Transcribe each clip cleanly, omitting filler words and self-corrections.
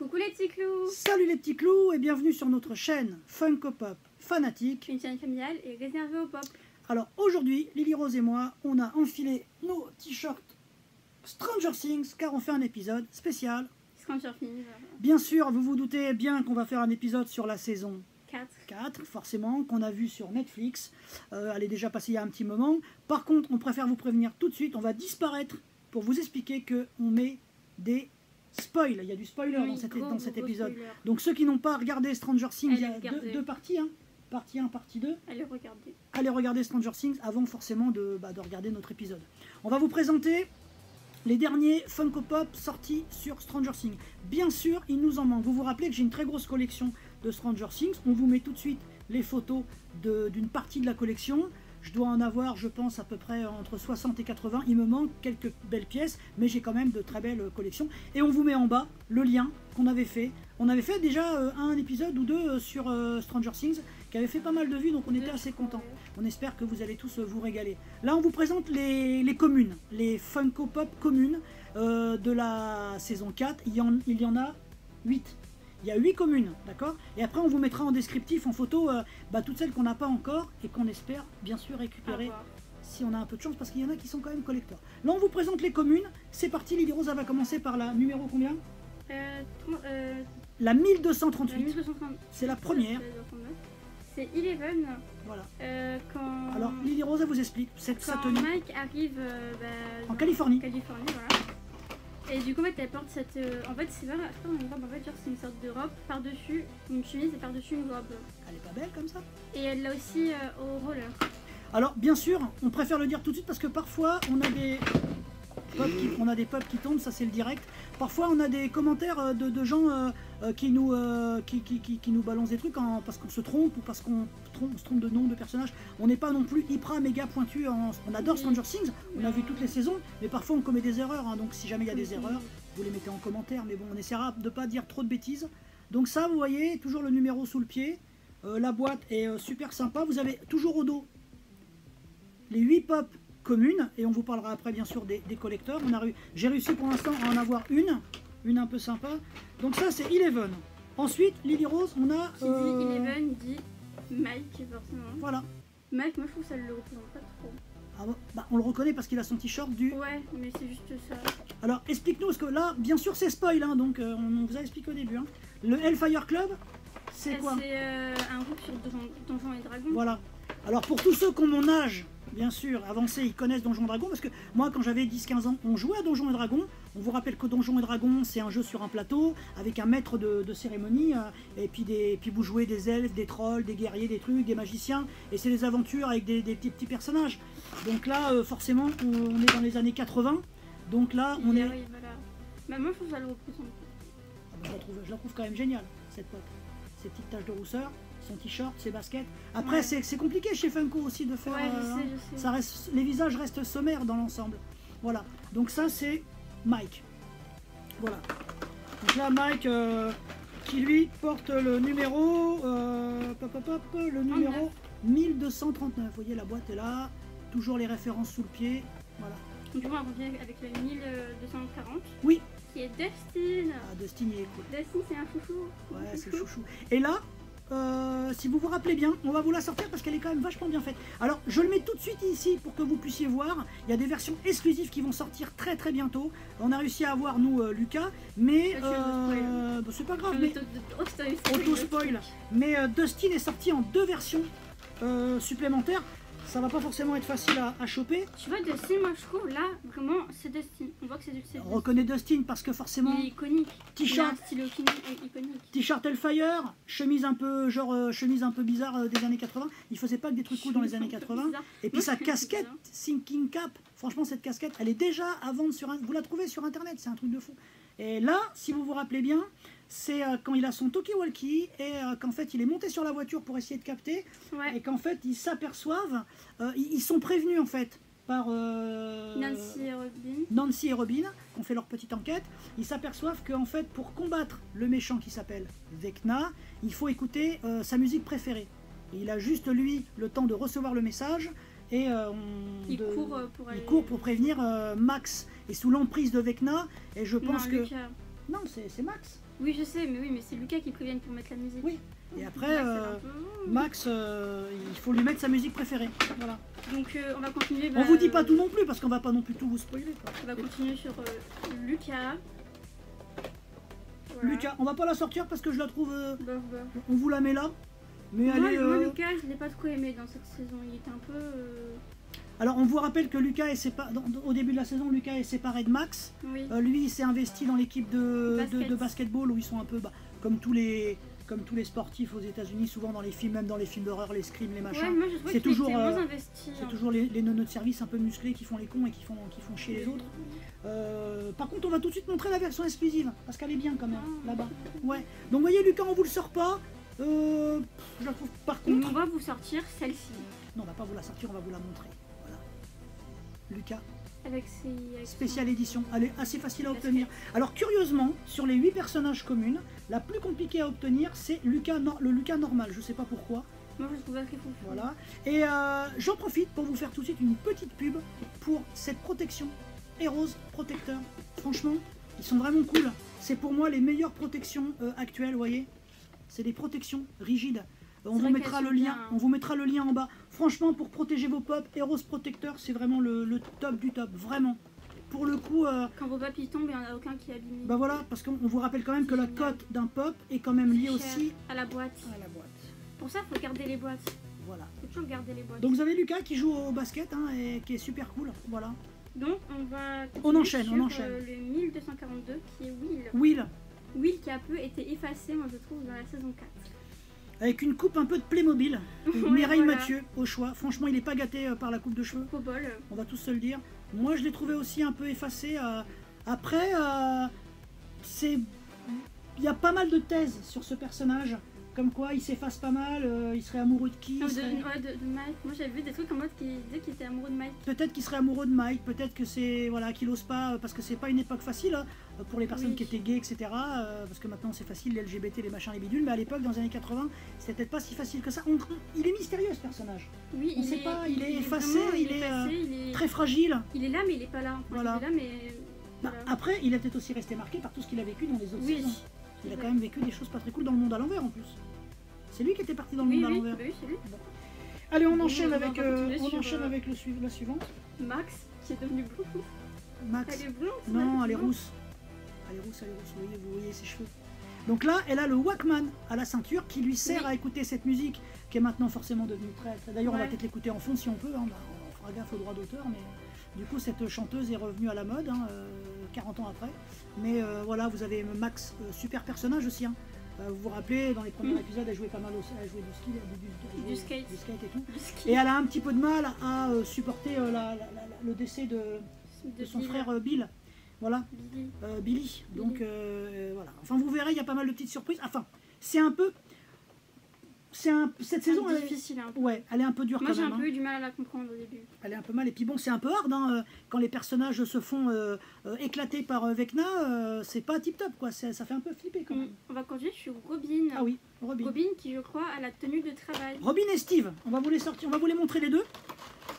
Coucou les petits clous. Salut les petits clous et bienvenue sur notre chaîne Funko Pop Fanatique. Une chaîne familiale et réservée au pop. Alors aujourd'hui, Lily Rose et moi, on a enfilé nos t-shirts Stranger Things car on fait un épisode spécial. Stranger Things. Bien sûr, vous vous doutez bien qu'on va faire un épisode sur la saison 4, forcément, qu'on a vu sur Netflix. Elle est déjà passée il y a un petit moment. Par contre, on préfère vous prévenir tout de suite, on va disparaître pour vous expliquer qu'on met des spoils. Il y a du spoiler oui, dans cet épisode. Spoiler. Donc ceux qui n'ont pas regardé Stranger Things, il y a deux parties, hein. Partie 1, partie 2. Allez regarder Stranger Things avant forcément de regarder notre épisode. On va vous présenter les derniers Funko Pop sortis sur Stranger Things. Bien sûr, il nous en manque. Vous vous rappelez que j'ai une très grosse collection de Stranger Things. On vous met tout de suite les photos d'une partie de la collection. Je dois en avoir, je pense, à peu près entre 60 et 80. Il me manque quelques belles pièces, mais j'ai quand même de très belles collections. Et on vous met en bas le lien qu'on avait fait. On avait fait déjà un épisode ou deux sur Stranger Things, qui avait fait pas mal de vues, donc on était assez contents. On espère que vous allez tous vous régaler. Là, on vous présente les communes, les Funko Pop communes de la saison 4. Il y en a 8. Il y a 8 communes, d'accord? Et après, on vous mettra en descriptif, en photo, toutes celles qu'on n'a pas encore et qu'on espère bien sûr récupérer si on a un peu de chance, parce qu'il y en a qui sont quand même collecteurs. Là, on vous présente les communes. C'est parti, Lily Rose, elle va commencer par la numéro combien? La 1238. C'est la première. C'est Eleven. Voilà. Quand... Alors, Lily Rose, elle vous explique sa tenue. Mike arrive en Californie. Voilà. Et du coup, en fait, elle porte cette... en fait, c'est pas une robe, en fait, c'est une sorte de robe par-dessus, une chemise et par-dessus une robe. Elle est pas belle comme ça? Et elle l'a aussi au roller. Alors, bien sûr, on préfère le dire tout de suite parce que parfois, on a des pubs qui tombent, ça c'est le direct. Parfois, on a des commentaires de gens qui nous balancent des trucs parce qu'on se trompe ou parce qu'on se trompe de nom de personnage. On n'est pas non plus hyper méga pointu. On adore Stranger Things, on a vu toutes les saisons, mais parfois on commet des erreurs. Hein, donc si jamais il y a des erreurs, vous les mettez en commentaire. Mais bon, on essaiera de ne pas dire trop de bêtises. Donc ça, vous voyez, toujours le numéro sous le pied. La boîte est super sympa. Vous avez toujours au dos les 8 pop communes, et on vous parlera après bien sûr des collecteurs. J'ai réussi pour l'instant à en avoir une un peu sympa. Donc ça c'est Eleven. Ensuite Lily Rose, on a... Qui dit Eleven dit Mike forcément. Voilà. Mike, moi je trouve que ça le représente pas trop. Ah bon, on le reconnaît parce qu'il a son t-shirt du... Ouais, mais c'est juste ça. Alors explique-nous, parce que là bien sûr c'est spoil, hein, donc on vous a expliqué au début. Hein. Le Hellfire Club, c'est quoi? C'est un groupe sur Donjons et Dragons. Voilà. Alors pour tous ceux qui ont mon âge, bien sûr, avancés, ils connaissent Donjons et Dragons, parce que moi, quand j'avais 10-15 ans, on jouait à Donjons et Dragons. On vous rappelle que Donjons et Dragons, c'est un jeu sur un plateau, avec un maître de cérémonie, et puis vous jouez des elfes, des trolls, des guerriers, des trucs, des magiciens, et c'est des aventures avec des petits personnages. Donc là, forcément, on est dans les années 80, donc là, on est... Oui, voilà. Bah, moi, je trouve que ça le représente. Ah bah, je la trouve quand même géniale, cette pote. Ces petites taches de rousseur, son t-shirt, ses baskets. Après, ouais. C'est compliqué chez Funko aussi de faire... Ouais, je sais. Ça reste, les visages restent sommaires dans l'ensemble. Voilà. Donc ça, c'est Mike. Voilà. Donc là, Mike, qui lui porte le numéro... le numéro 1239. Vous voyez, la boîte est là. Toujours les références sous le pied. Voilà. Donc on revient avec le 1240. Oui. Qui est Dustin. Ah, Dustin, il est cool. Dustin, c'est un chouchou. Ouais, c'est chouchou. Et là... si vous vous rappelez bien, on va vous la sortir parce qu'elle est quand même vachement bien faite. Alors, je le mets tout de suite ici pour que vous puissiez voir. Il y a des versions exclusives qui vont sortir très très bientôt. On a réussi à avoir, nous, Lucas, mais c'est pas grave. Auto-spoil. Mais Dustin est sorti en 2 versions supplémentaires. Ça va pas forcément être facile à choper. Tu vois, Dustin, moi je trouve là, vraiment, c'est Dustin. On voit que c'est Dustin. On reconnaît Dustin parce que forcément... Il est iconique. T-shirt. Iconique. T-shirt Hellfire, chemise un peu bizarre des années 80. Il faisait pas que des trucs cool dans les années 80. Et puis sa casquette, Thinking Cap. Franchement, cette casquette, elle est déjà à vendre sur... Vous la trouvez sur Internet, c'est un truc de fou. Et là, si vous vous rappelez bien, c'est quand il a son talkie-walkie et qu'en fait il est monté sur la voiture pour essayer de capter, et qu'en fait ils s'aperçoivent, ils sont prévenus en fait par Nancy et Robin, qui ont fait leur petite enquête. Ils s'aperçoivent qu'en fait pour combattre le méchant qui s'appelle Vecna, il faut écouter sa musique préférée. Et il a juste lui le temps de recevoir le message. Et il court pour prévenir Max est sous l'emprise de Vecna, et je pense que... Lucas. Non, c'est Max. Oui, je sais, mais oui, mais c'est Lucas qui prévient pour mettre la musique. Oui. Et après, Max, il faut lui mettre sa musique préférée. Voilà. Donc on va continuer. On vous dit pas tout non plus parce qu'on va pas non plus tout vous spoiler. Quoi. On va continuer sur Lucas. Voilà. Lucas, on va pas la sortir parce que je la trouve. On vous la met là. Mais moi, Lucas, je l'ai pas trop aimé dans cette saison. Il était un peu. Alors on vous rappelle que Lucas est séparé, au début de la saison, Lucas est séparé de Max. Oui. Lui, il s'est investi dans l'équipe de basketball où ils sont un peu comme tous les sportifs aux États-Unis, souvent dans les films, même dans les films d'horreur, les scrims, les machins. Ouais, c'est toujours les nonos de service un peu musclés qui font les cons et qui font chier les autres. Par contre, on va tout de suite montrer la version exclusive parce qu'elle est bien quand même là-bas. Ouais. Donc vous voyez, Lucas, on vous le sort pas. Je la trouve par contre. On va vous sortir celle-ci. Non, on va pas vous la sortir, on va vous la montrer. Voilà. Lucas. Avec ses spéciale édition, elle est assez facile à obtenir. Alors curieusement, sur les 8 personnages communes, la plus compliquée à obtenir, c'est le Lucas normal. Je sais pas pourquoi. Moi je trouve assez fou. Voilà. Et j'en profite pour vous faire tout de suite une petite pub pour cette protection Heroes Protecteur. Franchement, ils sont vraiment cool. C'est pour moi les meilleures protections actuelles, vous voyez. C'est des protections rigides. On vous mettra le lien en bas. Franchement, pour protéger vos pops, Heroes Protecteur, c'est vraiment le top du top, vraiment. Pour le coup... Quand vos pops tombent, il n'y en a aucun qui est abîmé. Bah voilà, parce qu'on vous rappelle quand même que la cote d'un pop est quand même liée aussi à la boîte. Pour ça, il faut garder les boîtes. Voilà. Il faut toujours garder les boîtes. Donc vous avez Lucas qui joue au basket et qui est super cool, voilà. Donc on enchaîne. Le 1242 qui est Will. Will qui a peu été effacé, moi je trouve, dans la saison 4. Avec une coupe un peu de Playmobil, Mireille Mathieu au choix. Franchement, il n'est pas gâté par la coupe de cheveux. On va tous se le dire. Moi, je l'ai trouvé aussi un peu effacé. Après, il y a pas mal de thèses sur ce personnage. Comme quoi, il s'efface pas mal, il serait amoureux de qui de Mike. Moi, j'avais vu des trucs en mode qui disaient qu'il était amoureux de Mike. Peut-être qu'il serait amoureux de Mike, peut-être que c'est qu'il ose pas, parce que c'est pas une époque facile hein, pour les personnes qui étaient gays, etc. Parce que maintenant c'est facile, les LGBT, les machins, les bidules, mais à l'époque, dans les années 80, c'était peut-être pas si facile que ça. Il est mystérieux ce personnage. Oui, on sait pas, il est effacé, il est très fragile. Il est là, mais il est pas là. Voilà. Il est là, mais... Voilà. Après, il est peut-être aussi resté marqué par tout ce qu'il a vécu dans les autres saisons. Il a quand même vécu des choses pas très cool dans le monde à l'envers en plus. C'est lui qui était parti dans le monde à l'envers. Oui, c'est lui. Bon. Allez, on enchaîne avec la suivante. Max, qui est devenu bleu. Max. Elle est blonde. Non, elle est rousse. Elle est rousse. Vous voyez ses cheveux. Donc là, elle a le Walkman à la ceinture qui lui sert à écouter cette musique qui est maintenant forcément devenue très... D'ailleurs, on va peut-être l'écouter en fond si on peut. Hein. On fera gaffe aux droits d'auteur, mais du coup, cette chanteuse est revenue à la mode 40 ans après. Mais voilà, vous avez Max, super personnage aussi. Hein. Vous vous rappelez, dans les premiers épisodes, elle jouait pas mal elle jouait du skate et tout. Et elle a un petit peu de mal à supporter le décès de son frère Bill. Voilà, Billy. Donc voilà. Enfin, vous verrez, il y a pas mal de petites surprises. Enfin, c'est un peu... Cette saison, elle est difficile. Ouais, elle est un peu dure. Moi, j'ai un peu eu du mal à la comprendre au début. Elle est un peu mal. Et puis bon, c'est un peu hard hein, quand les personnages se font éclater par Vecna. C'est pas tip top quoi. Ça fait un peu flipper quand même. On va continuer sur Robin. Ah oui, Robin. Robin qui, je crois, a la tenue de travail. Robin et Steve. On va vous les sortir. On va vous les montrer les deux.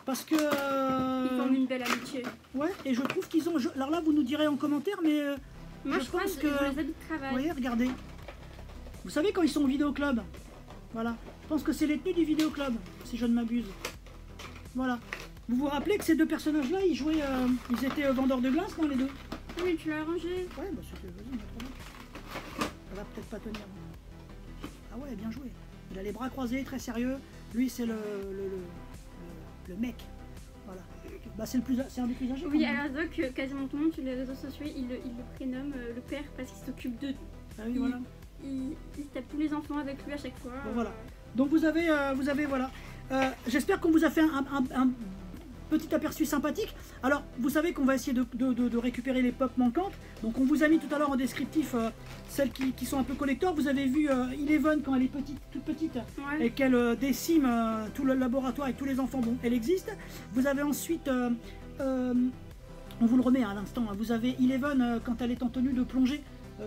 Parce que... Ils forment une belle amitié. Ouais, et je trouve qu'ils ont... Alors là, vous nous direz en commentaire, mais... Moi, je pense que... les habits de travail. Vous voyez, regardez. Vous savez quand ils sont au vidéoclub. Voilà. Je pense que c'est les tenues du vidéoclub, si je ne m'abuse. Voilà. Vous vous rappelez que ces deux personnages-là, ils jouaient... ils étaient vendeurs de glace, non, les deux? Ah oui, tu l'as arrangé. Ouais, bah c'était... Vas-y, ça va peut-être pas tenir. Ah ouais, bien joué. Il a les bras croisés, très sérieux. Lui, c'est le mec. Voilà. Bah, c'est un des plus âgés. Oui, alors donc, quasiment tout le monde sur les réseaux sociaux, il le prénomme le père parce qu'il s'occupe de... Ah oui, voilà. Il tape tous les enfants avec lui à chaque fois. Bon, voilà. Donc vous avez voilà. J'espère qu'on vous a fait un petit aperçu sympathique. Alors, vous savez qu'on va essayer de récupérer les pop manquantes. Donc on vous a mis tout à l'heure en descriptif celles qui sont un peu collector. Vous avez vu Eleven quand elle est toute petite et qu'elle décime tout le laboratoire avec tous les enfants. Bon, elle existe. Vous avez ensuite... on vous le remet à l'instant. Hein. Vous avez Eleven quand elle est en tenue de plongée.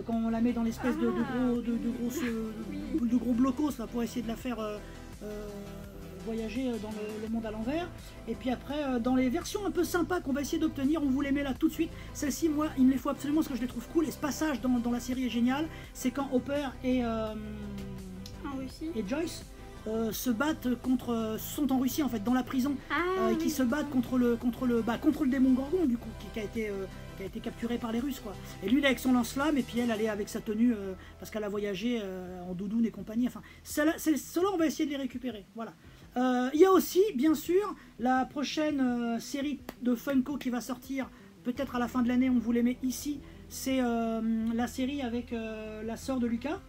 Quand on la met dans l'espèce de gros blocos là, pour essayer de la faire voyager dans le monde à l'envers. Et puis après, dans les versions un peu sympas qu'on va essayer d'obtenir, on vous les met là tout de suite. Celle-ci, moi, il me les faut absolument parce que je les trouve cool. Et ce passage dans la série est génial. C'est quand Hopper et Joyce se battent sont en Russie en fait, dans la prison, qui se battent contre le démon Gorgon du coup, qui a été capturé par les Russes quoi. Et lui il est avec son lance-flamme et puis elle est avec sa tenue parce qu'elle a voyagé en doudoune et compagnie. Enfin, ceux-là on va essayer de les récupérer. Voilà. Il y a aussi bien sûr la prochaine série de Funko qui va sortir peut-être à la fin de l'année. On vous les met ici. C'est la série avec la sœur de Lucas.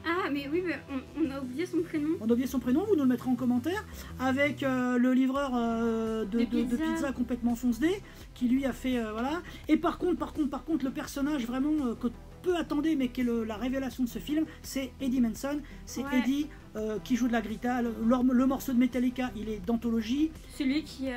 Ah, mais oui, mais on a oublié son prénom. On a oublié son prénom, vous nous le mettrez en commentaire. Avec le livreur de pizza complètement foncé, qui lui a fait... voilà. Et par contre, le personnage vraiment que peu attendait, mais qui est la révélation de ce film, c'est Eddie Manson. C'est Eddie qui joue de la guitare. Le morceau de Metallica, il est d'anthologie. Celui qui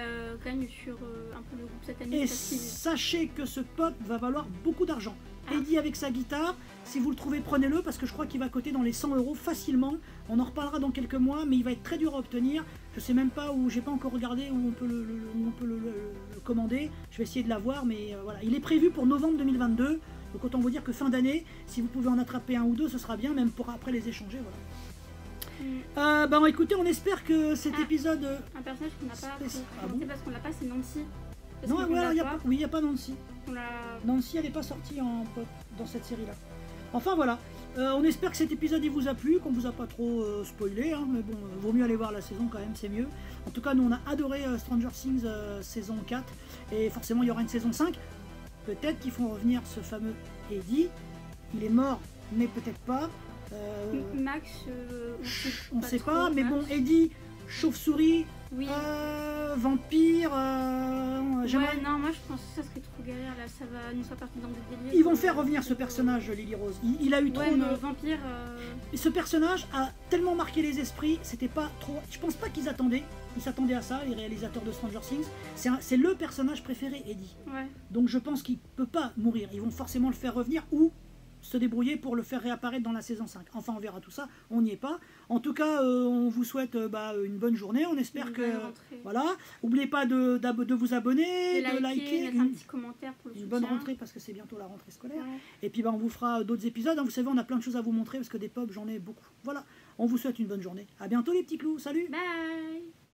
gagne sur un peu le groupe satanique. Et sachez que ce pop va valoir beaucoup d'argent. Eddie avec sa guitare, si vous le trouvez, prenez-le parce que je crois qu'il va coter dans les 100 € facilement. On en reparlera dans quelques mois, mais il va être très dur à obtenir. Je sais même pas où, j'ai pas encore regardé où on peut le commander. Je vais essayer de l'avoir, mais voilà. Il est prévu pour novembre 2022. Donc autant vous dire que fin d'année, si vous pouvez en attraper un ou deux, ce sera bien, même pour après les échanger. Voilà. Écoutez, on espère que cet épisode... Un personnage qu'on n'a pas présenté parce qu'on l'a pas, c'est Nancy. Non, voilà, il n'y a pas Nancy. Nancy, elle n'est pas sortie dans cette série-là. Enfin, voilà. On espère que cet épisode il vous a plu, qu'on vous a pas trop spoilé. Hein, mais bon, vaut mieux aller voir la saison quand même, c'est mieux. En tout cas, nous, on a adoré Stranger Things saison 4. Et forcément, il y aura une saison 5. Peut-être qu'ils font revenir ce fameux Eddie. Il est mort, mais peut-être pas. Max, on sait pas. Mais bon, Eddie, chauve-souris... Oui. Vampire. Non, moi je pense que ça serait trop galère là, ça va nous soit parti dans des délires. Ils vont faire revenir ce personnage, Lily Rose. Il a eu trop de. Vampire. Et ce personnage a tellement marqué les esprits, c'était pas trop. Je pense pas qu'ils attendaient. Ils s'attendaient à ça, les réalisateurs de Stranger Things. C'est le personnage préféré, Eddie. Ouais. Donc je pense qu'il peut pas mourir. Ils vont forcément le faire revenir ou se débrouiller pour le faire réapparaître dans la saison 5. Enfin, on verra tout ça, on n'y est pas. En tout cas, on vous souhaite une bonne journée, on espère que... Voilà, n'oubliez pas de vous abonner, de liker, mettre un petit commentaire pour le soutien. Une bonne rentrée, parce que c'est bientôt la rentrée scolaire. Ouais. Et puis on vous fera d'autres épisodes, hein. Vous savez, on a plein de choses à vous montrer, parce que des pubs, j'en ai beaucoup. Voilà, on vous souhaite une bonne journée. À bientôt les petits clous, salut. Bye.